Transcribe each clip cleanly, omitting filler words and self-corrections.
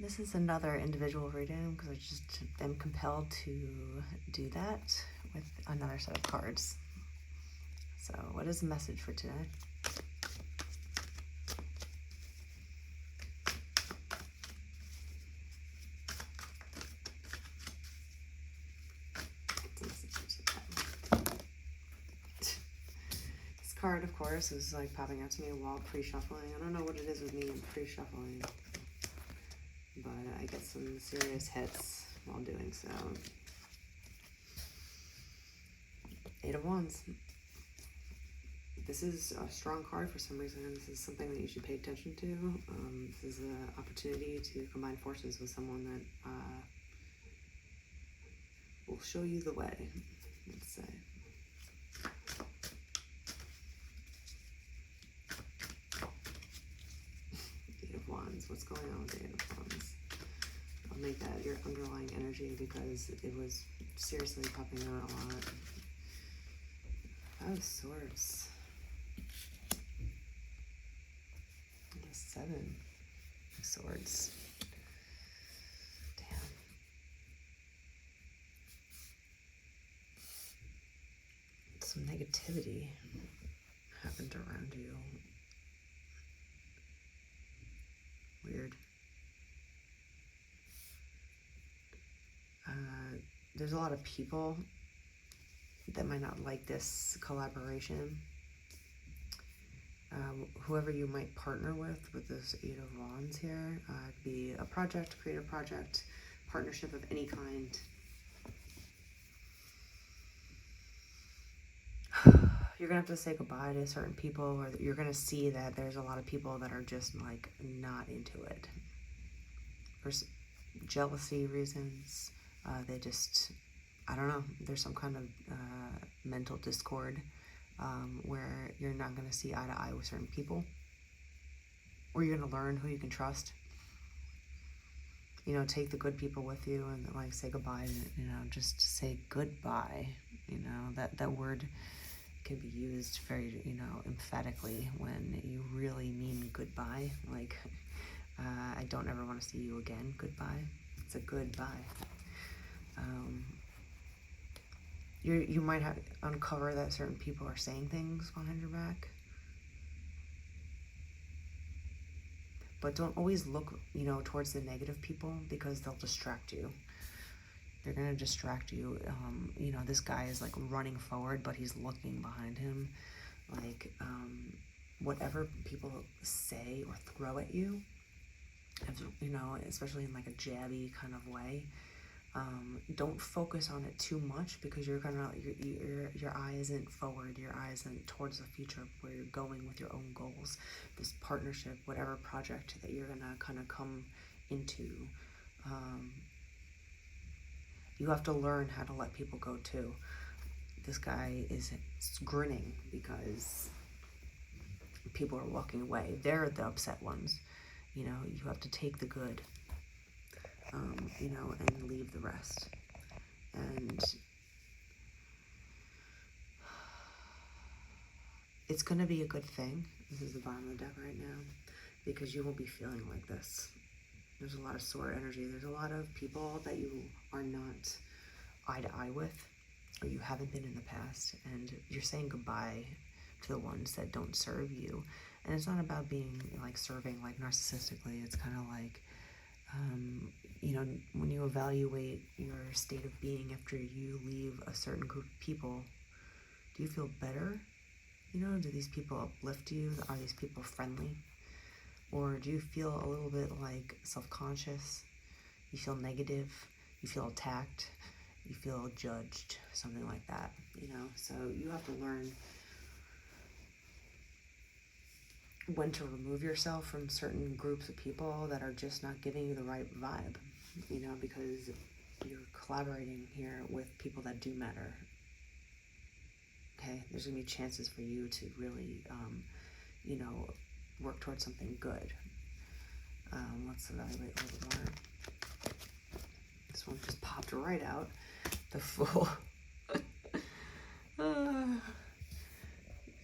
This is another individual reading because I just am compelled to do that with another set of cards. So what is the message for today? This card, of course, is like popping out to me while pre-shuffling. I don't know what it is with me and pre-shuffling, but I get some serious hits while doing so. Eight of Wands. This is a strong card for some reason. This is something that you should pay attention to. This is an opportunity to combine forces with someone that will show you the way, let's say. Eight of Wands. What's going on with the Eight of Wands? I'll make that your underlying energy because it was seriously popping out a lot. Five of Swords. The Seven of Swords. Damn. Some negativity happened around you. Weird. There's a lot of people that might not like this collaboration. Whoever you might partner with this Eight of Wands here, it could be a project, creative project, partnership of any kind. You're gonna have to say goodbye to certain people, or you're gonna see that there's a lot of people that are just like not into it. For jealousy reasons, they just, I don't know, there's some kind of mental discord where you're not going to see eye to eye with certain people, or you're going to learn who you can trust. You know, take the good people with you and like say goodbye. You know, just say goodbye. You know, that word can be used very, you know, emphatically when you really mean goodbye. Like, I don't ever want to see you again. Goodbye. It's a goodbye. You might have uncover that certain people are saying things behind your back, but don't always look, you know, towards the negative people because they'll distract you. They're gonna distract you. You know, this guy is like running forward, but he's looking behind him. Like, whatever people say or throw at you, you know, especially in like a jabby kind of way. Don't focus on it too much because you're gonna your eye isn't forward, your eye isn't towards the future where you're going with your own goals, this partnership, whatever project that you're gonna kind of come into. You have to learn how to let people go too. This guy is grinning because people are walking away. They're the upset ones. You know, you have to take the good. You know, and leave the rest. And it's going to be a good thing. This is the bottom of the deck right now because you won't be feeling like this. There's a lot of sword energy. There's a lot of people that you are not eye to eye with, or you haven't been in the past, and you're saying goodbye to the ones that don't serve you. And it's not about being like serving like narcissistically. It's kind of like, you know, when you evaluate your state of being after you leave a certain group of people, do you feel better? You know, do these people uplift you? Are these people friendly? Or do you feel a little bit like self-conscious? You feel negative? You feel attacked? You feel judged? Something like that, you know? So you have to learn when to remove yourself from certain groups of people that are just not giving you the right vibe, you know, because you're collaborating here with people that do matter. Okay, there's gonna be chances for you to really, you know, work towards something good. Let's evaluate a little more. This one just popped right out. The Fool.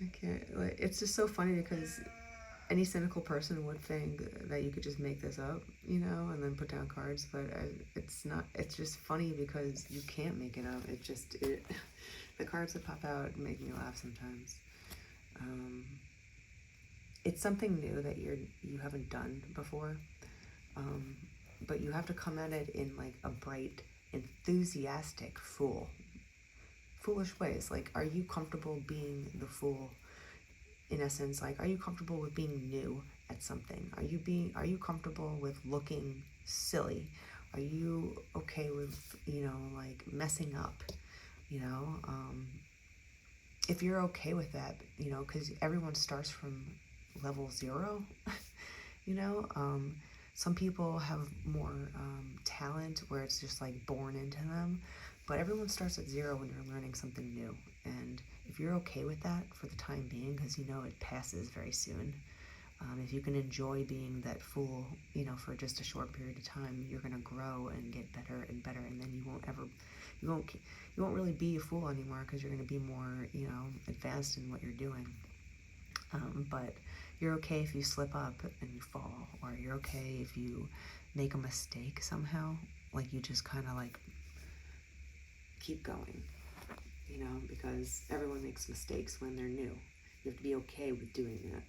Okay, it's just so funny because any cynical person would think that you could just make this up, you know, and then put down cards, but it's not. It's just funny because you can't make it up. The cards that pop out make me laugh sometimes. It's something new that you haven't done before, but you have to come at it in like a bright, enthusiastic, foolish ways. Like, are you comfortable being the fool? In essence, like, are you comfortable with being new at something? Are you comfortable with looking silly? Are you okay with, like, messing up? If you're okay with that, because everyone starts from level 0, some people have more talent where it's just like born into them, but everyone starts at 0 when you're learning something new. And if you're okay with that for the time being, because it passes very soon, if you can enjoy being that fool, for just a short period of time, you're gonna grow and get better and better, and then you won't really be a fool anymore, because you're gonna be more, advanced in what you're doing. But you're okay if you slip up and you fall, or you're okay if you make a mistake somehow, like you just kind of like keep going, because everyone makes mistakes when they're new. You have to be okay with doing that.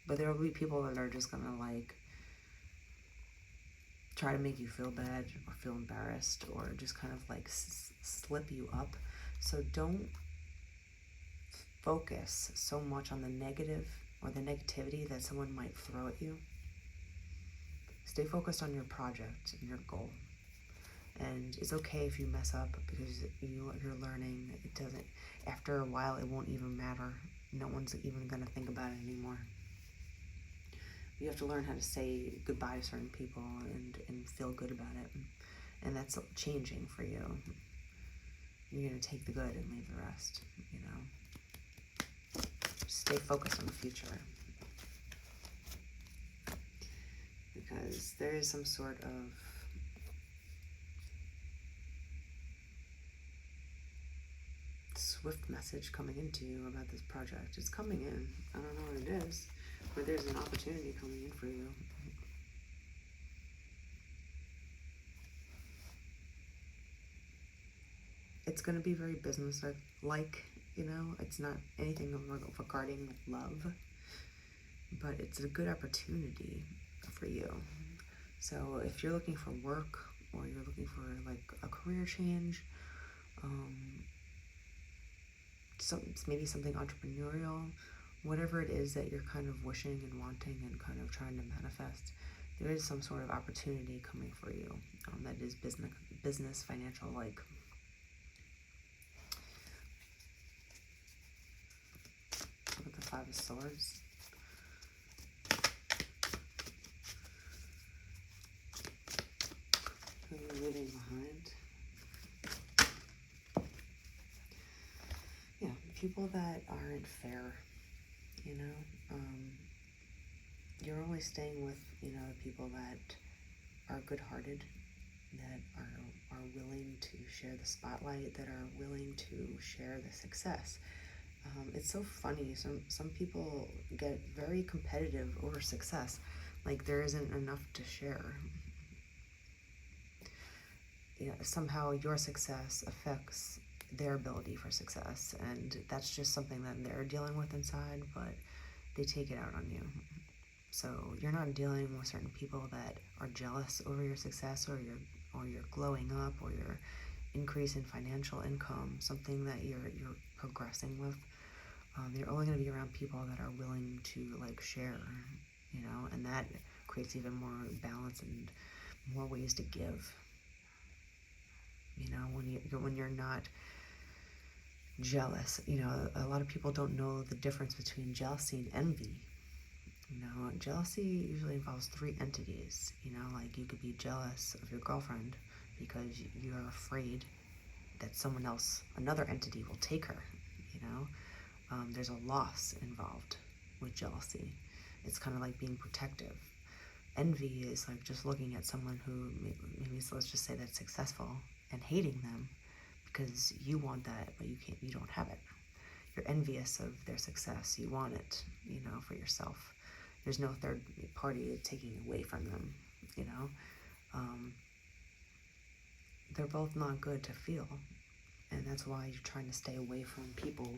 But there will be people that are just gonna like try to make you feel bad or feel embarrassed, or just kind of like slip you up. So don't focus so much on the negative or the negativity that someone might throw at you. Stay focused on your project and your goal. And it's okay if you mess up, because you're learning. It doesn't, after a while, it won't even matter. No one's even going to think about it anymore. You have to learn how to say goodbye to certain people and feel good about it. And that's changing for you. You're going to take the good and leave the rest, Stay focused on the future. Because there is some sort of swift message coming into you about this project. It's coming in. I don't know what it is, but there's an opportunity coming in for you. It's going to be very business-like, It's not anything regarding love, but it's a good opportunity for you. So if you're looking for work, or you're looking for like a career change, maybe something entrepreneurial, whatever it is that you're kind of wishing and wanting and kind of trying to manifest, there is some sort of opportunity coming for you that is business, financial, like. Look at the 5 of Swords. Who you're leaving behind. Yeah, people that aren't fair, you're only staying with, the people that are good-hearted, that are willing to share the spotlight, that are willing to share the success. It's so funny. Some people get very competitive over success, like there isn't enough to share. Somehow your success affects their ability for success, and that's just something that they're dealing with inside, but they take it out on you. So you're not dealing with certain people that are jealous over your success, or your glowing up, or your increase in financial income, something that you're progressing with. You're only going to be around people that are willing to like share, and that creates even more balance and more ways to give. When you're not jealous, a lot of people don't know the difference between jealousy and envy. Jealousy usually involves 3 entities. Like you could be jealous of your girlfriend because you're afraid that someone else, another entity, will take her. There's a loss involved with jealousy. It's kind of like being protective. Envy is like just looking at someone who maybe, let's just say, that's successful, and hating them because you want that, but you don't have it. You're envious of their success. You want it, for yourself. There's no third party taking it away from them, They're both not good to feel, and that's why you're trying to stay away from people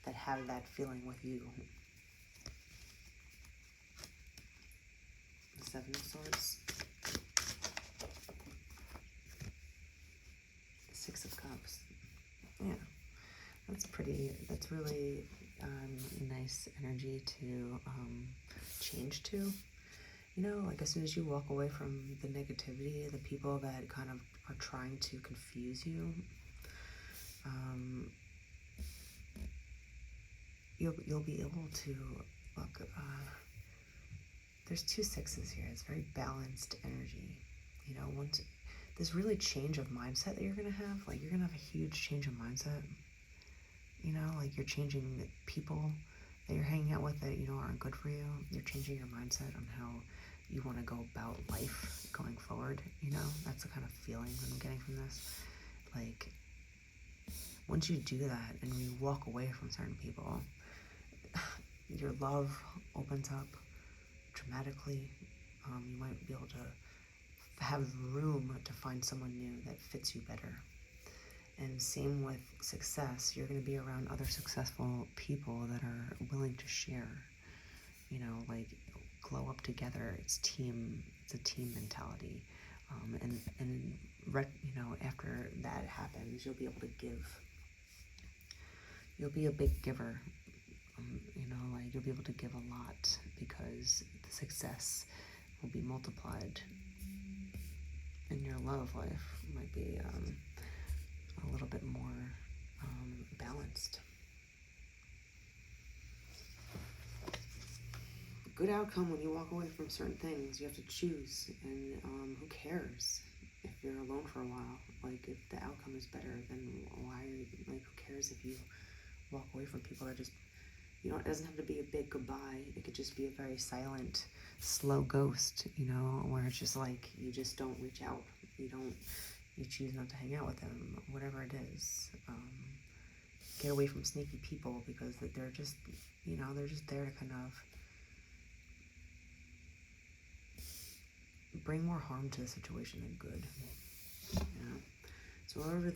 that have that feeling with you. The Seven of Swords. Six of Cups. Yeah, that's really nice energy to change to. Like as soon as you walk away from the negativity, the people that kind of are trying to confuse you, you'll be able to look. There's two sixes here. It's very balanced energy. Once this really change of mindset that you're gonna have, like you're gonna have a huge change of mindset. Like you're changing the people that you're hanging out with that aren't good for you. You're changing your mindset on how you want to go about life going forward. That's the kind of feeling that I'm getting from this. Like once you do that and you walk away from certain people, your love opens up dramatically. You might be able to have room to find someone new that fits you better. And same with success. You're going to be around other successful people that are willing to share, like glow up together. It's a team mentality. After that happens, you'll be able to give. You'll be a big giver. Like you'll be able to give a lot because the success will be multiplied. And your love life might be a little bit more balanced. Good outcome when you walk away from certain things. You have to choose, and who cares if you're alone for a while? Like if the outcome is better, then why are you, like who cares if you walk away from people that just, it doesn't have to be a big goodbye. It could just be a very silent, slow ghost, where it's just like you just don't reach out. You choose not to hang out with them, whatever it is. Get away from sneaky people because they're just, they're just there to kind of bring more harm to the situation than good. So whatever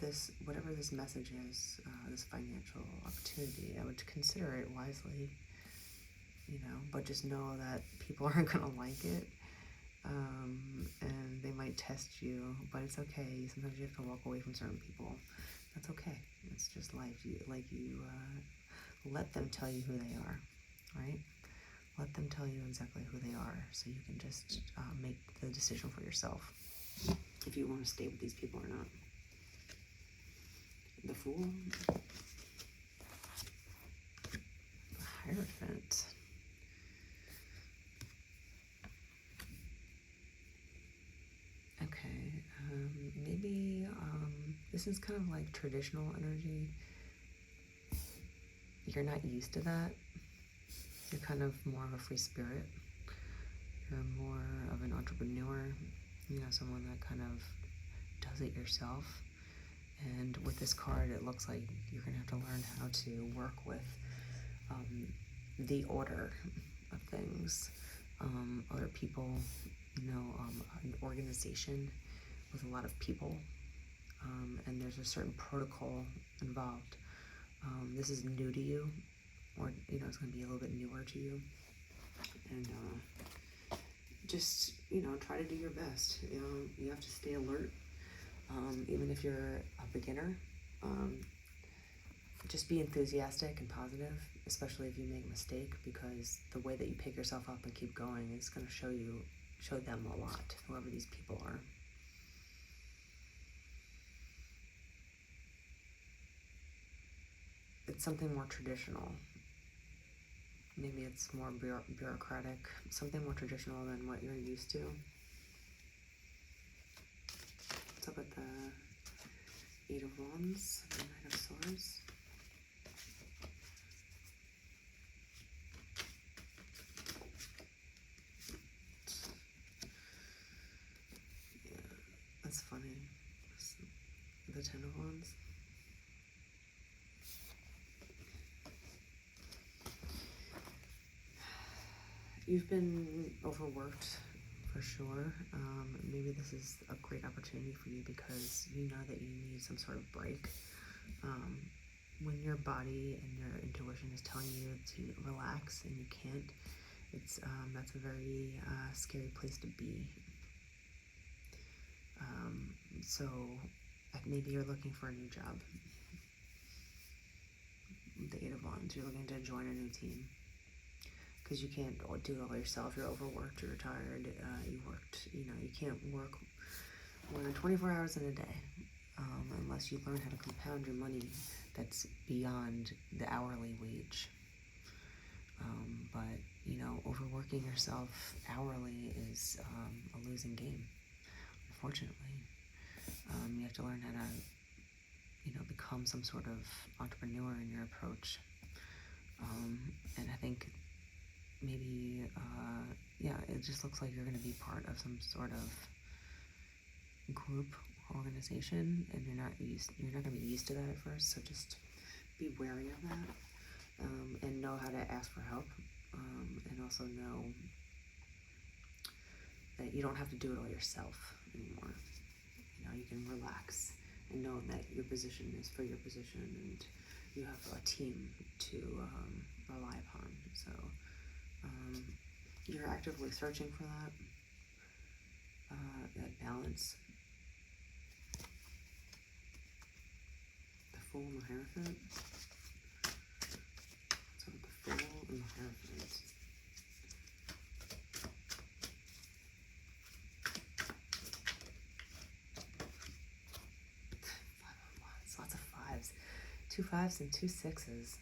this message is, this financial opportunity, I would consider it wisely, but just know that people aren't gonna like it. And they might test you, but it's okay. Sometimes you have to walk away from certain people. That's okay. It's just life. You let them tell you who they are, right? Let them tell you exactly who they are, so you can just make the decision for yourself if you want to stay with these people or not. The Fool. The Hierophant. Okay, maybe this is kind of like traditional energy. You're not used to that. You're kind of more of a free spirit. You're more of an entrepreneur, someone that kind of does it yourself. And with this card, it looks like you're going to have to learn how to work with the order of things, other people, an organization with a lot of people, and there's a certain protocol involved. This is new to you, or it's going to be a little bit newer to you, and just try to do your best. You have to stay alert, even if you're a beginner. Just be enthusiastic and positive, especially if you make a mistake, because the way that you pick yourself up and keep going is going to show them a lot, whoever these people are. It's something more traditional. Maybe it's more bureaucratic, something more traditional than what you're used to. What's up with the Eight of Wands, the Knight of Swords? Yeah, that's funny. The Ten of Wands. You've been overworked for sure. Maybe this is a great opportunity for you because you know that you need some sort of break. When your body and your intuition is telling you to relax and you can't, that's a very scary place to be. So maybe you're looking for a new job. The Eight of Wands, you're looking to join a new team because you can't do it all yourself. You're overworked, you're tired, you can't work more than 24 hours in a day unless you learn how to compound your money that's beyond the hourly wage. But overworking yourself hourly is a losing game, unfortunately. You have to learn how to become some sort of entrepreneur in your approach. And I think maybe, it just looks like you're going to be part of some sort of group organization, and you're not going to be used to that at first. So just be wary of that, and know how to ask for help, and also know that you don't have to do it all yourself anymore. You can relax and know that your position is for your position, and you have a team to rely upon. So you're actively searching for that balance. The Fool and the Hierophant. So the Fool and the Hierophant. Lots of fives. 2 5s and 2 6s.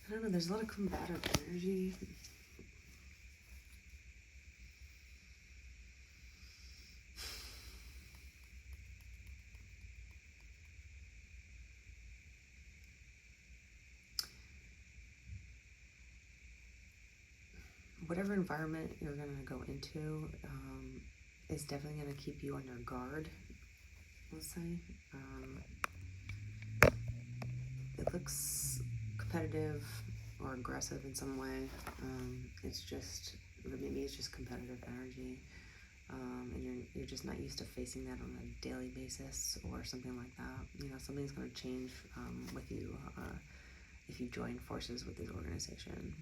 I don't know, there's a lot of combative energy. Whatever environment you're going to go into is definitely going to keep you on your guard, let's say. It looks competitive or aggressive in some way. Maybe it's just competitive energy, and you're just not used to facing that on a daily basis or something like that. Something's going to change with you if you join forces with this organization.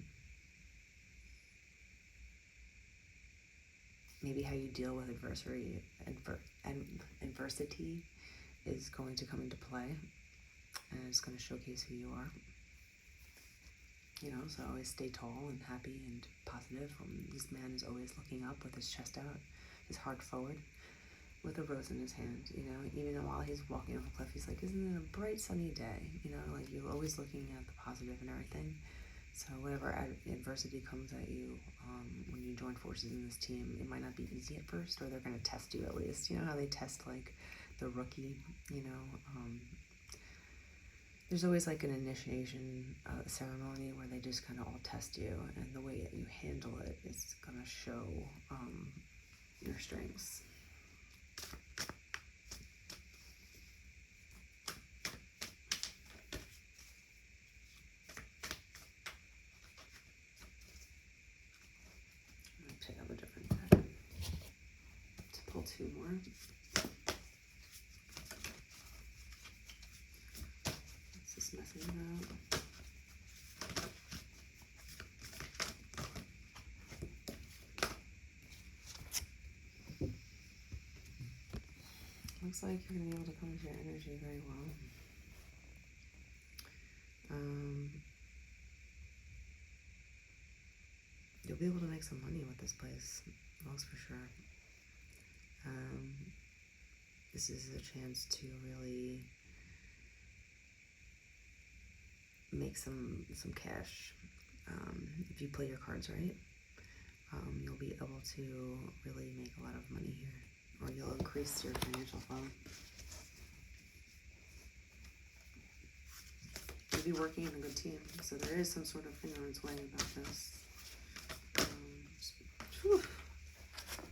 Maybe how you deal with adversity is going to come into play, and it's going to showcase who you are. So always stay tall and happy and positive. This man is always looking up with his chest out, his heart forward, with a rose in his hand. Even while he's walking off a cliff, he's like, "Isn't it a bright sunny day?" You're always looking at the positive and everything. So whenever adversity comes at you, when you join forces in this team, it might not be easy at first, or they're going to test you at least. You know how they test the rookie, there's always an initiation ceremony where they just kind of all test you, and the way that you handle it is going to show your strengths. I'm going to pick up a different deck to pull 2 more. Messing it up. Looks like you're going to be able to come into your energy very well. You'll be able to make some money with this place, that's for sure. This is a chance to really make some cash. If you play your cards right, you'll be able to really make a lot of money here, or you'll increase your financial flow. You'll be working in a good team, so there is some sort of thing on its way about this.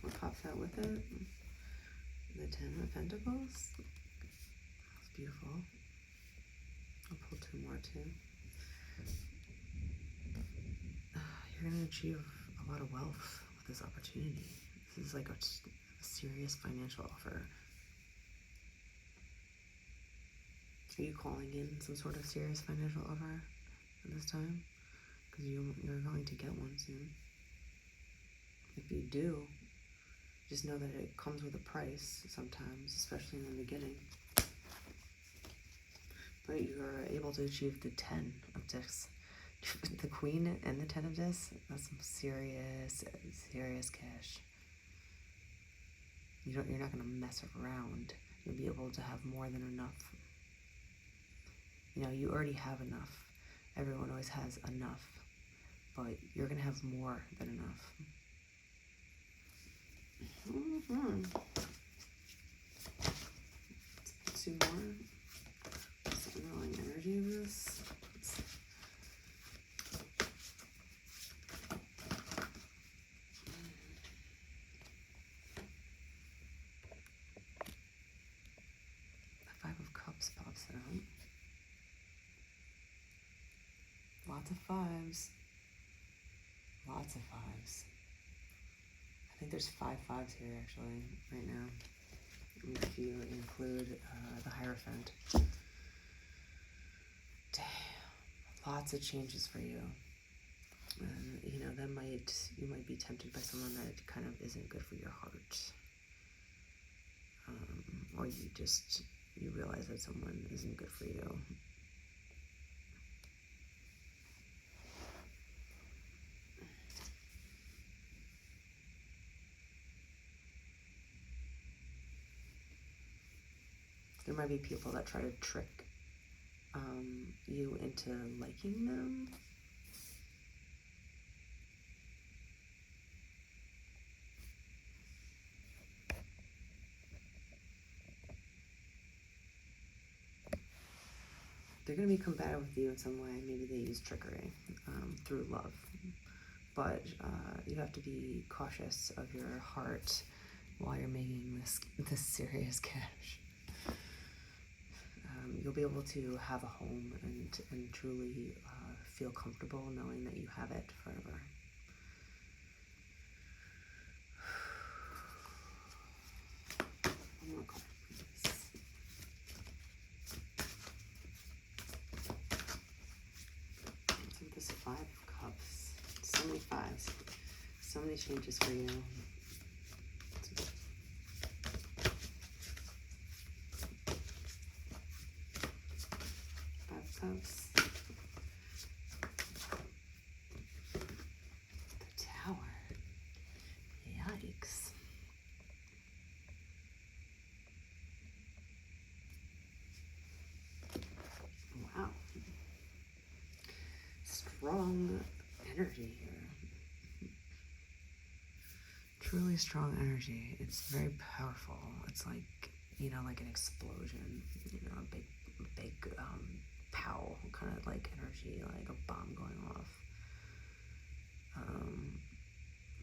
What pops out with it? The 10 of Pentacles. That's beautiful. two more too. You're going to achieve a lot of wealth with this opportunity. This is like a serious financial offer. Are you calling in some sort of serious financial offer at this time? Because you're going to get one soon. If you do, just know that it comes with a price sometimes, especially in the beginning. But you're able to achieve the 10 of discs. The Queen and the 10 of discs, that's some serious cash. You're not going to mess around. You'll be able to have more than enough. You know, you already have enough. Everyone always has enough. But you're going to have more than enough. Let's do more. What's the underlying energy of this? The 5 of Cups pops out. Lots of 5s. Lots of 5s. I think there's 5 5s here actually, right now. If you include the Hierophant. Damn. Lots of changes for you. And, you know, you might be tempted by someone that kind of isn't good for your heart. Or you realize that someone isn't good for you. There might be people that try to trick you into liking them. They're going to be combative with you in some way. Maybe they use trickery through love. But you have to be cautious of your heart while you're making this serious cash. You'll be able to have a home and truly feel comfortable knowing that you have it forever. One more card, please. This 5 of Cups. So many 5s. So many changes for you. 5 of Cups. The Tower. Yikes. Wow. Strong energy here. Truly strong energy. It's very powerful. It's like, you know, like an explosion, you know, a big pow kind of like energy, like a bomb going off.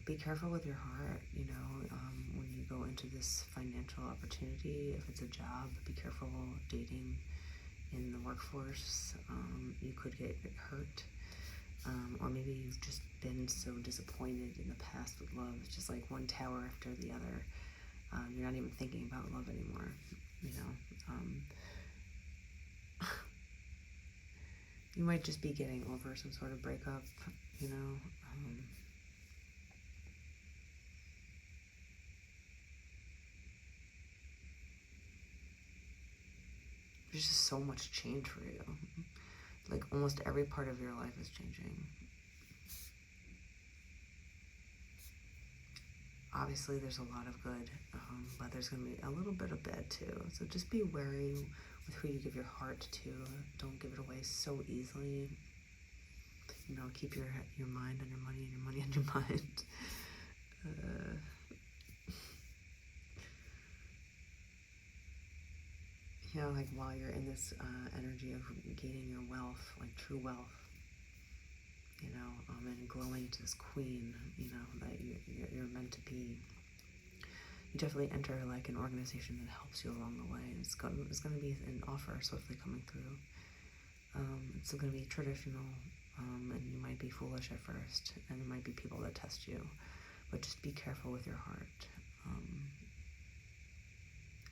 Be careful with your heart, you know, when you go into this financial opportunity. If it's a job, be careful dating in the workforce. You could get hurt. Or maybe you've just been so disappointed in the past with love. It's just like one tower after the other. You're not even thinking about love anymore, you know. You might just be getting over some sort of breakup, you know. There's just so much change for you. Like almost every part of your life is changing. Obviously there's a lot of good, but there's going to be a little bit of bad too. So just be wary with who you give your heart to. Don't give it away so easily. You know, keep your mind on your money and your money on your mind. You know, like while you're in this energy of gaining your wealth, like true wealth, you know, and glowing to this queen, you know, that you're meant to be. You definitely enter like an organization that helps you along the way. It's going to be an offer swiftly coming through. It's going to be traditional, and you might be foolish at first, and there might be people that test you, but just be careful with your heart.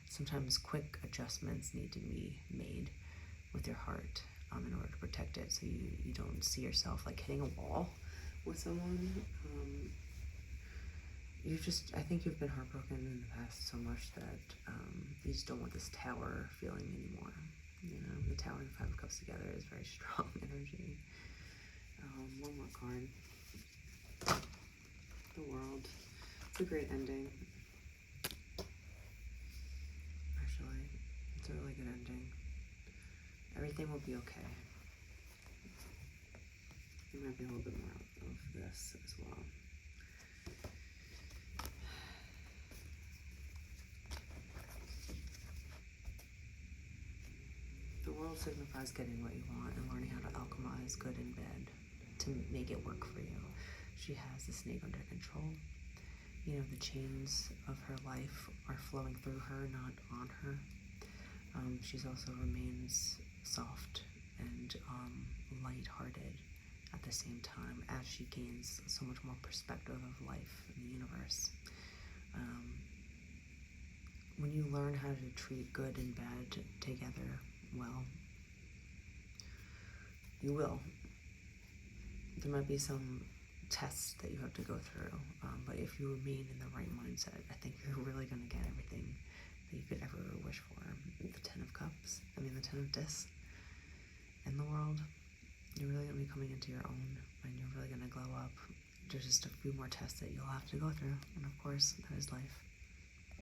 Sometimes quick adjustments need to be made with your heart in order to protect it, so you don't see yourself like hitting a wall with someone. I think you've been heartbroken in the past so much that you just don't want this tower feeling anymore. You know, the Tower and Five of Cups together is very strong energy. One more card. The World. It's a great ending. Actually, it's a really good ending. Everything will be okay. There might be a little bit more of this as well. The World signifies getting what you want and learning how to alchemize good and bad to make it work for you. She has the snake under control. You know, the chains of her life are flowing through her, not on her. She's also remains soft and light-hearted at the same time as she gains so much more perspective of life in the universe. When you learn how to treat good and bad together well, you will. There might be some tests that you have to go through, but if you remain in the right mindset, I think you're really going to get everything that you could ever wish for. The Ten of Cups, the Ten of Discs in the world, you're really going to be coming into your own, and you're really going to glow up. There's just a few more tests that you'll have to go through, and of course, that is life.